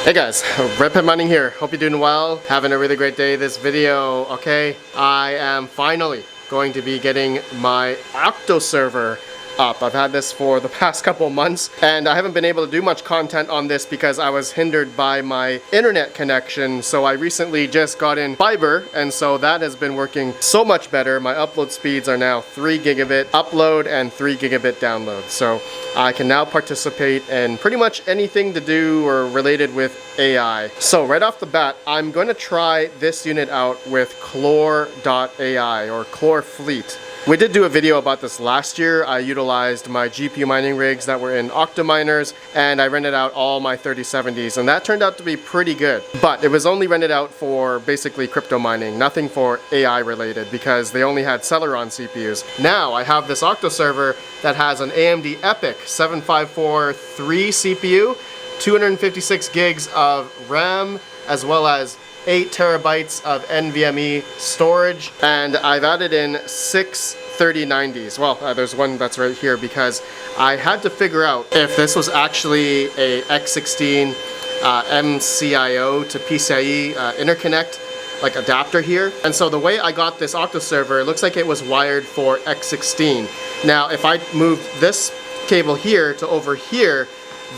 Hey guys, RedPandaMining here. Hope you're doing well. Having a really great day. This video, okay? I am finally going to be getting my Octo server up. I've had this for the past couple months and I haven't been able to do much content on this because I was hindered by my internet connection. So I recently just got in fiber and so that has been working so much better. My upload speeds are now 3 gigabit upload and 3 gigabit download. So I can now participate in pretty much anything to do or related with AI. So right off the bat, I'm going to try this unit out with Clore.ai or Clore Fleet. We did do a video about this last year. I utilized my GPU mining rigs that were in Octominers and I rented out all my 3070s and that turned out to be pretty good. But it was only rented out for basically crypto mining, nothing for AI related because they only had Celeron CPUs. Now I have this Octo server that has an AMD EPYC 7543 CPU, 256 gigs of RAM, as well as 8 terabytes of NVMe storage, and I've added in 6 3090s. Well, there's one that's right here because I had to figure out if this was actually a X16 MCIO to PCIe interconnect, like adapter here. And so the way I got this Octo server, it looks like it was wired for X16. Now, if I moved this cable here to over here,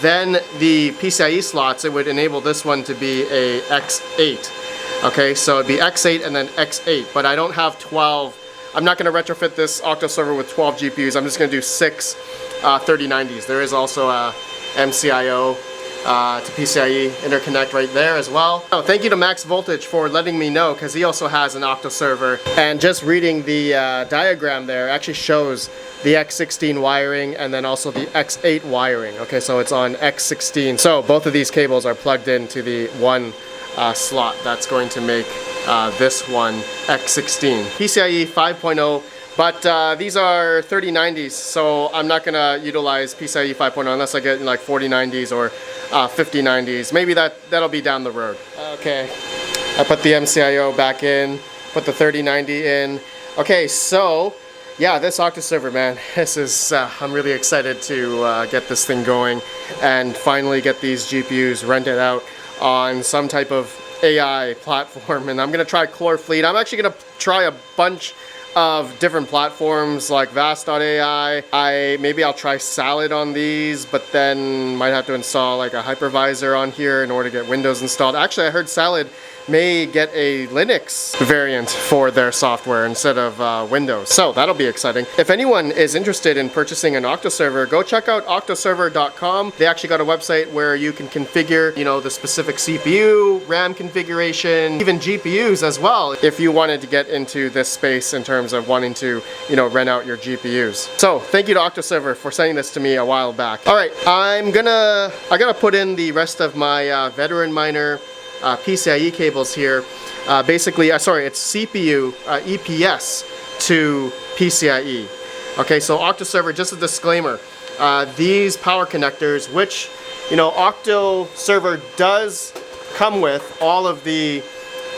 then the PCIe slots, it would enable this one to be a X8. Okay, so it'd be X8 and then X8, but I don't have 12. I'm not going to retrofit this Octo server with 12 GPUs. I'm just going to do 6 3090s. There is also a MCIO to PCIe interconnect right there as well. Oh, thank you to Max Voltage for letting me know because he also has an Octo server. And just reading the diagram there actually shows the X16 wiring and then also the X8 wiring. Okay, so it's on X16. So both of these cables are plugged into the one slot that's going to make this one X16. PCIe 5.0, but these are 3090s, so I'm not gonna utilize PCIe 5.0 unless I get like 4090s or 5090s. Maybe that'll be down the road. Okay, I put the MCIO back in, put the 3090 in. Okay, so yeah, this Octo server, man, this is, I'm really excited to get this thing going and finally get these GPUs rented out on some type of AI platform. And I'm going to try Clore Fleet. I'm actually going to try a bunch of different platforms like Vast.ai. Maybe I'll try Salad on these, but then might have to install like a hypervisor on here in order to get Windows installed. Actually, I heard Salad may get a Linux variant for their software instead of Windows. So that'll be exciting. If anyone is interested in purchasing an Octo server, go check out octoserver.com. They actually got a website where you can configure, the specific CPU, RAM configuration, even GPUs as well, if you wanted to get into this space in terms of wanting to, rent out your GPUs. So thank you to Octo server for sending this to me a while back. All right, I gotta put in the rest of my veteran miner PCIe cables here. Basically, sorry, it's CPU EPS to PCIe. Okay, so Octo server, just a disclaimer, these power connectors, which Octo server does come with all of the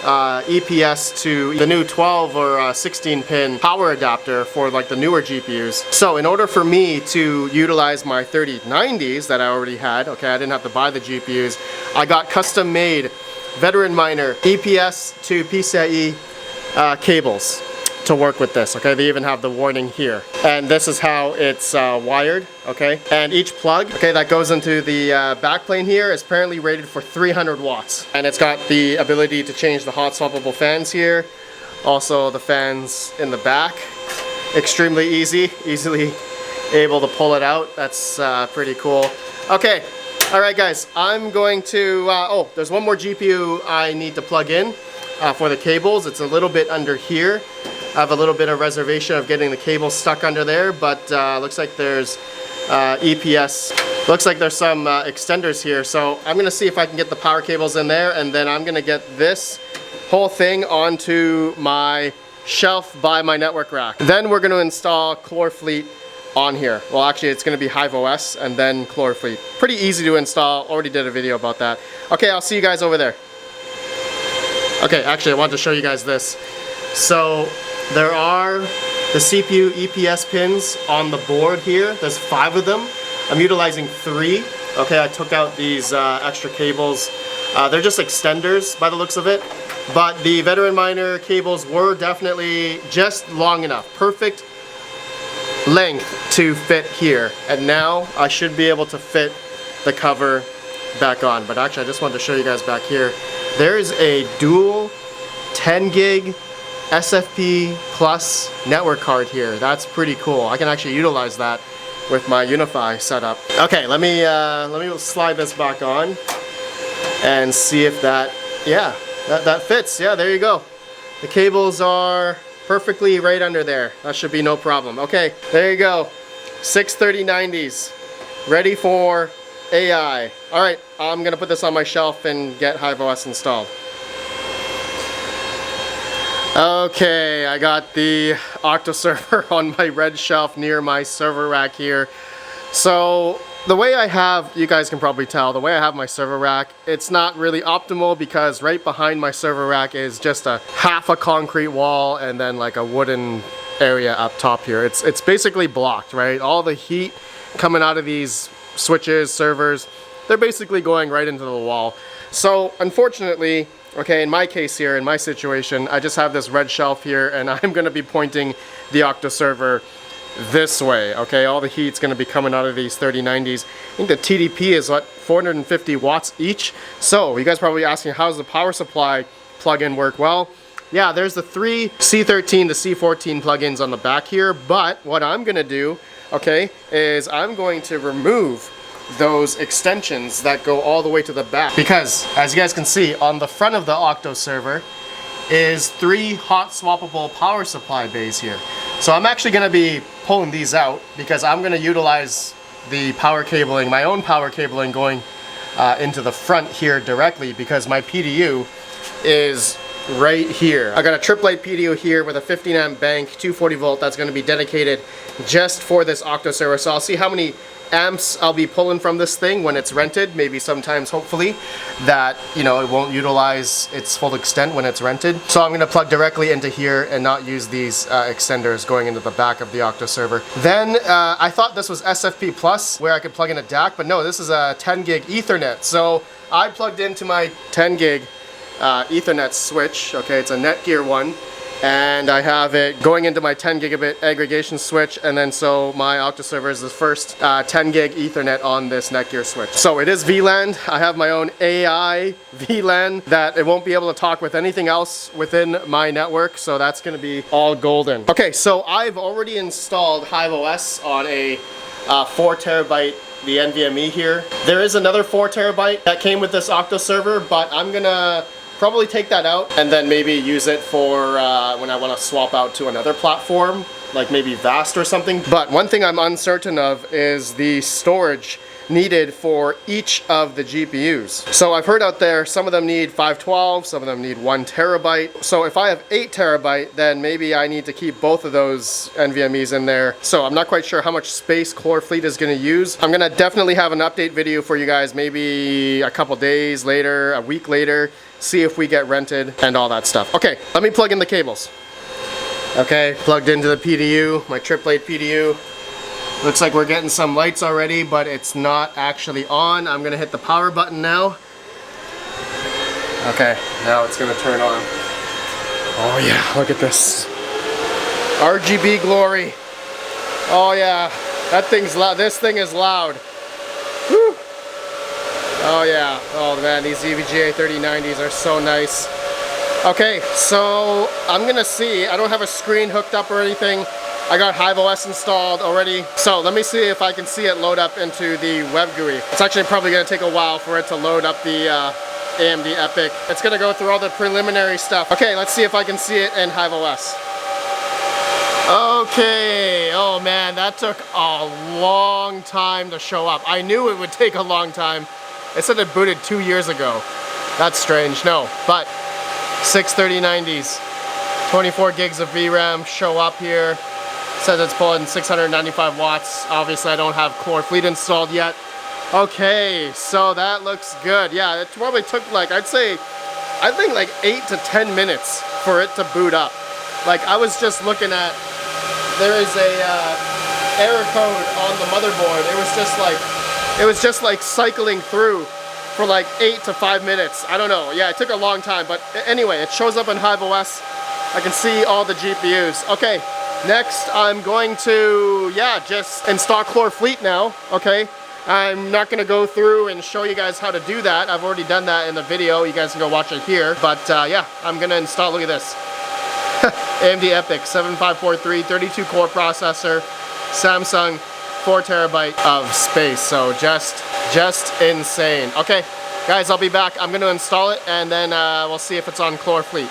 EPS to the new 12 or 16 pin power adapter for like the newer GPUs. So in order for me to utilize my 3090s that I already had, okay, I didn't have to buy the GPUs, I got custom made veteran miner EPS to PCIe cables to work with this. Okay, they even have the warning here, and this is how it's wired. Okay, and each plug, okay, that goes into the backplane here is apparently rated for 300 watts, and it's got the ability to change the hot swappable fans here, also the fans in the back. Extremely easily able to pull it out. That's pretty cool. Okay. Alright guys, I'm going to, oh, there's one more GPU I need to plug in for the cables. It's a little bit under here. I have a little bit of reservation of getting the cable stuck under there, but looks like there's EPS. Looks like there's some extenders here, so I'm going to see if I can get the power cables in there, and then I'm going to get this whole thing onto my shelf by my network rack. Then we're going to install Clore Fleet on here. Well, actually, it's going to be HiveOS and then Clore Fleet. Pretty easy to install. Already did a video about that. Okay, I'll see you guys over there. Okay, actually, I wanted to show you guys this. So there are the CPU EPS pins on the board here. There's 5 of them. I'm utilizing 3. Okay, I took out these extra cables They're just extenders by the looks of it. But the Veteran Miner cables were definitely just long enough. Perfect length to fit here. And now I should be able to fit the cover back on. But actually, I just wanted to show you guys back here. There's a dual 10 gig SFP Plus network card here. That's pretty cool. I can actually utilize that with my Unify setup. Okay, let me slide this back on and see if that, yeah, that fits. Yeah, there you go. The cables are perfectly right under there. That should be no problem. Okay, there you go. 63090s, ready for AI. All right, I'm gonna put this on my shelf and get HiveOS installed. Okay, I got the Octo server on my red shelf near my server rack here. So the way I have, you guys can probably tell, the way I have my server rack, it's not really optimal because right behind my server rack is just a half a concrete wall and then like a wooden area up top here. It's basically blocked, right? All the heat coming out of these switches, servers, they're basically going right into the wall. So unfortunately, okay, in my case here, in my situation, I just have this red shelf here and I'm gonna be pointing the Octo server this way, okay? All the heat's gonna be coming out of these 3090s. I think the TDP is what, 450 watts each. So you guys probably asking, how's the power supply plug-in work? Well, yeah, there's the three C13 to C14 plugins on the back here, but what I'm gonna do, okay, is I'm going to remove those extensions that go all the way to the back, because as you guys can see on the front of the Octo server is 3 hot swappable power supply bays here. So I'm actually going to be pulling these out because I'm going to utilize the power cabling, my own power cabling, going into the front here directly, because my PDU is right here. I got a triplet PDU here with a 15 amp bank, 240 volt, that's going to be dedicated just for this Octo server. So I'll see how many amps I'll be pulling from this thing when it's rented. Maybe sometimes, hopefully, that, you know, it won't utilize its full extent when it's rented. So I'm going to plug directly into here and not use these extenders going into the back of the Octo server. Then I thought this was SFP Plus where I could plug in a DAC, but no, this is a 10 gig Ethernet. So I plugged into my 10 gig Ethernet switch. Okay, it's a Netgear one. And I have it going into my 10 gigabit aggregation switch, and then so my Octo server is the first 10 gig Ethernet on this Netgear switch. So it is VLAN. I have my own AI VLAN that it won't be able to talk with anything else within my network, so that's going to be all golden. Okay, so I've already installed HiveOS on a 4 terabyte the NVMe here. There is another 4 terabyte that came with this Octo server, but I'm gonna probably take that out and then maybe use it for when I want to swap out to another platform, like maybe Vast or something. But one thing I'm uncertain of is the storage needed for each of the GPUs. So I've heard out there some of them need 512, some of them need 1 terabyte. So if I have 8 terabyte, then maybe I need to keep both of those NVMe's in there. So I'm not quite sure how much space Clore Fleet is going to use. I'm going to definitely have an update video for you guys maybe a couple days later, a week later, see if we get rented and all that stuff. Okay, let me plug in the cables. Okay, plugged into the PDU, my triplet PDU. Looks like we're getting some lights already, but it's not actually on. I'm gonna hit the power button now. Okay, now it's gonna turn on. Oh yeah, look at this. RGB glory. Oh yeah, that thing's loud. This thing is loud. Whew. Oh yeah, oh man, these EVGA 3090s are so nice. Okay, so I'm gonna see, I don't have a screen hooked up or anything. I got HiveOS installed already. So let me see if I can see it load up into the web GUI. It's actually probably gonna take a while for it to load up the AMD EPYC. It's gonna go through all the preliminary stuff. Okay, let's see if I can see it in HiveOS. Okay, oh man, that took a long time to show up. I knew it would take a long time. It said it booted 2 years ago. That's strange, no, but 63090s, 24 gigs of VRAM show up here. It says it's pulling 695 watts. Obviously I don't have Clore Fleet installed yet. Okay, so that looks good. Yeah, it probably took like, I think like 8 to 10 minutes for it to boot up. Like I was just looking at, there is a error code on the motherboard. It was just like cycling through for like 8 to 5 minutes. I don't know. Yeah, it took a long time, but anyway, it shows up in HiveOS. I can see all the GPUs. Okay, next I'm going to, yeah, just install Clore Fleet now, okay? I'm not gonna go through and show you guys how to do that. I've already done that in the video. You guys can go watch it here. But yeah, I'm gonna install, look at this. AMD EPYC 7543, 32 core processor, Samsung, 4 terabyte of space. So just insane. Okay, guys, I'll be back. I'm gonna install it and then we'll see if it's on Clore Fleet.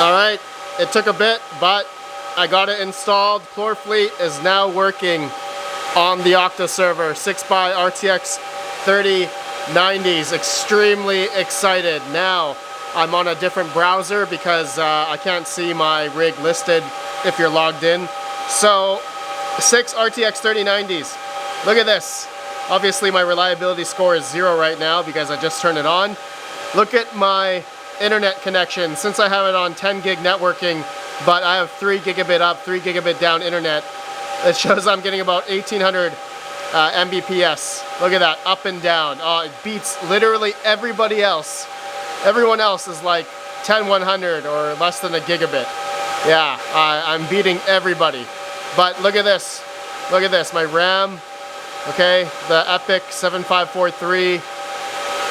All right, it took a bit, but I got it installed. Clore Fleet is now working on the Octa server, 6x RTX 3090s. Extremely excited. Now, I'm on a different browser because I can't see my rig listed if you're logged in. So, 6 RTX 3090s. Look at this. Obviously, my reliability score is 0 right now because I just turned it on. Look at my internet connection. Since I have it on 10 gig networking, but I have 3 gigabit up, 3 gigabit down internet, it shows I'm getting about 1800 Mbps. Look at that, up and down. It beats literally everybody else. Everyone else is like 10-100 or less than a gigabit. Yeah, I'm beating everybody. But look at this. Look at this, my RAM, okay, the EPYC 7543.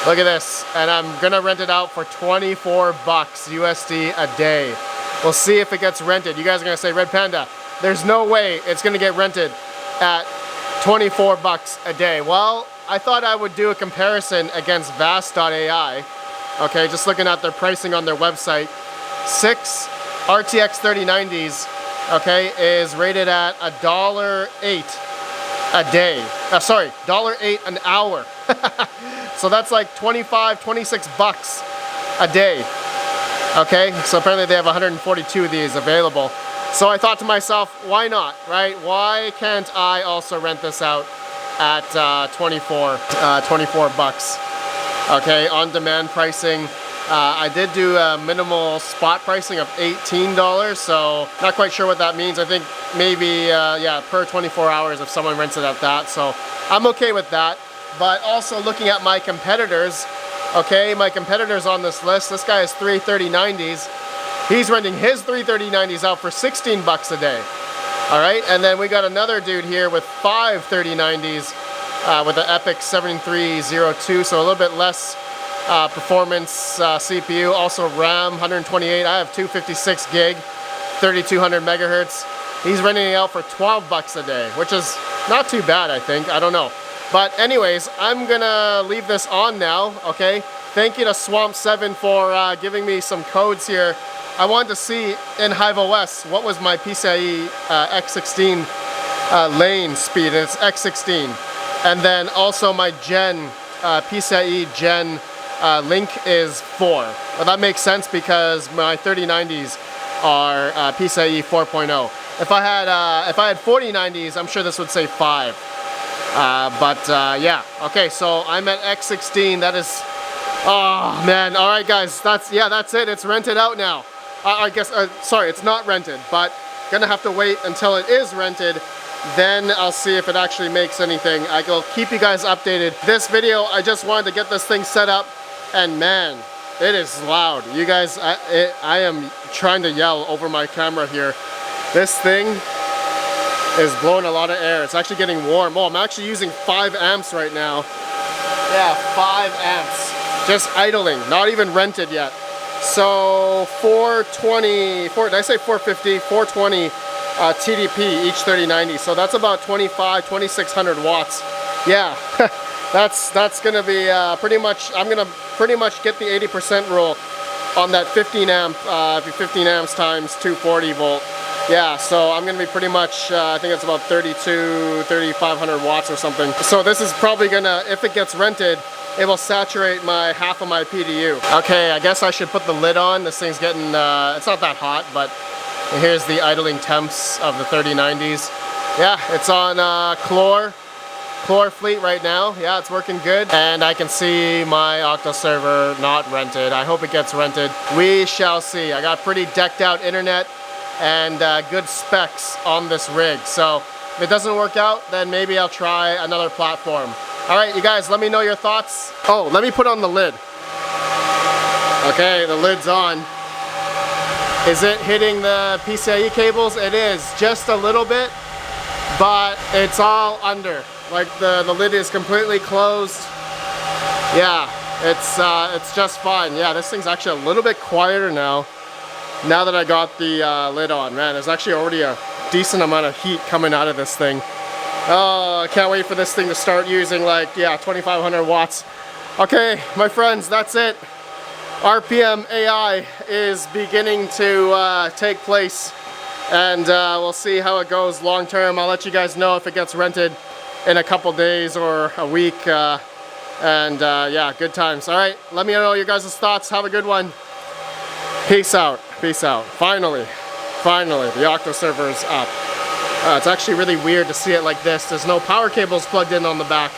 Look at this, and I'm gonna rent it out for 24 bucks USD a day. We'll see if it gets rented. You guys are gonna say, Red Panda, there's no way it's gonna get rented at 24 bucks a day. Well, I thought I would do a comparison against Vast.ai. Okay, just looking at their pricing on their website. 6 RTX 3090s, okay, is rated at $1.08 a day. Sorry, $1.08 an hour. So that's like 25, 26 bucks a day. Okay, so apparently they have 142 of these available. So I thought to myself, why not, right? Why can't I also rent this out at 24 bucks? Okay, on-demand pricing. I did do a minimal spot pricing of $18, so not quite sure what that means. I think maybe, yeah, per 24 hours if someone rents it at that. So I'm okay with that. But also looking at my competitors, okay, my competitors on this list, this guy has 3 3090s. He's renting his 3 3090s out for 16 bucks a day. All right, and then we got another dude here with 5 3090s with an EPYC 7302, so a little bit less performance CPU. Also RAM 128. I have 256 gig, 3200 megahertz. He's renting it out for 12 bucks a day, which is not too bad, I think. I don't know. But anyways, I'm gonna leave this on now, okay? Thank you to Swamp7 for giving me some codes here. I wanted to see in HiveOS what was my PCIe X16 lane speed, and it's X16. And then also my Gen, PCIe Gen link is 4. Well, that makes sense because my 3090s are PCIe 4.0. If I had 4090s, I'm sure this would say 5. Yeah, okay, so I'm at X16. That is, oh man, all right guys, that's it. It's rented out now. I guess, sorry, it's not rented, but gonna have to wait until it is rented. Then I'll see if it actually makes anything. I will keep you guys updated. This video, I just wanted to get this thing set up, and man, it is loud. You guys, I am trying to yell over my camera here. This thing is blowing a lot of air. It's actually getting warm. Oh, I'm actually using 5 amps right now. Yeah, 5 amps. Just idling, not even rented yet. So 420, did I say 450? 420 TDP each 3090. So that's about 2600 watts. Yeah, that's gonna be pretty much, I'm gonna pretty much get the 80% rule on that 15 amp, 15 amps times 240 volt. Yeah, so I'm gonna be pretty much, I think it's about 3,500 watts or something. So this is probably gonna, if it gets rented, it will saturate half of my PDU. Okay, I guess I should put the lid on. This thing's getting, it's not that hot, but here's the idling temps of the 3090s. Yeah, it's on Clore Fleet right now. Yeah, it's working good. And I can see my Octa server not rented. I hope it gets rented. We shall see. I got pretty decked out internet and good specs on this rig. So if it doesn't work out, then maybe I'll try another platform. All right, you guys, let me know your thoughts. Oh, let me put on the lid. Okay, the lid's on. Is it hitting the PCIe cables? It is, just a little bit, but it's all under. Like the lid is completely closed. Yeah, it's just fine. Yeah, this thing's actually a little bit quieter now that I got the lid on. Man, there's actually already a decent amount of heat coming out of this thing. Oh, I can't wait for this thing to start using like, yeah, 2,500 watts. Okay, my friends, that's it. RPM AI is beginning to take place, and we'll see how it goes long term. I'll let you guys know if it gets rented in a couple days or a week, yeah, good times. All right, let me know your guys' thoughts. Have a good one. Peace out. Peace out. Finally, the Octo server is up. It's actually really weird to see it like this. There's no power cables plugged in on the back.